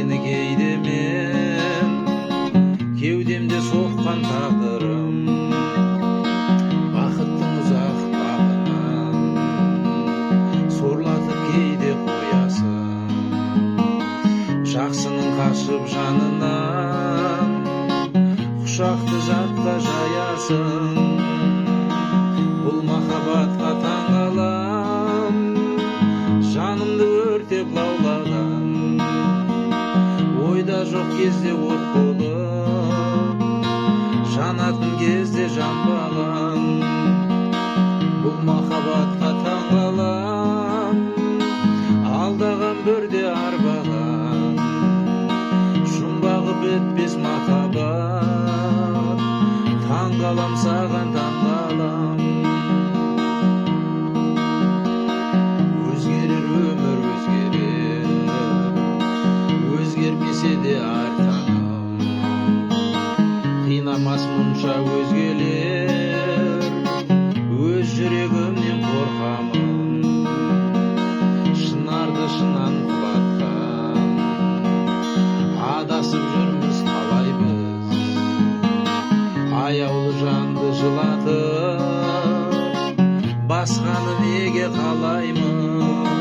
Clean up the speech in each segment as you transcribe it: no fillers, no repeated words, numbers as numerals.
сені кейде мен кеудемде соққан тағдырым бақыттың ұзақ бағынан сорлатып кейде қоясың жақсының қашып жанынан құшақты жатқа жаясың бұл махаббатқа таңғалам жанымды өртеп лаулаған ойда жоқ кезде от болып жанатын кезде жанбаған бұл махаббатқа таңғалам алдаған бірде арбаған жұмбағы бітпес махаббат таңғалам саған таңғалам өзгерер өмір өзгерер өзгермесе де ар таңым қинамас мұнша өзгелер өз жүрегімнен қорқамын шынарды шыннан құлатқан адасып жүрміз қалай біз аяулы жанды жылатып басқаны неге қалаймыз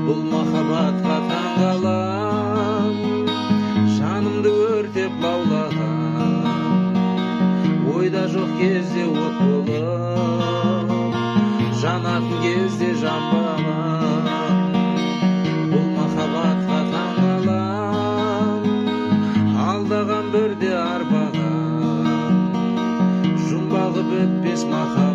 бұл махаббатқа таңғалам жанымды өртеп лаулаған ойда жоқ кезде от болып жанатын кезде жанбаған бұл махаббатқа таңғалам алдаған бірде арбаған жұмбағы бітпес махаббат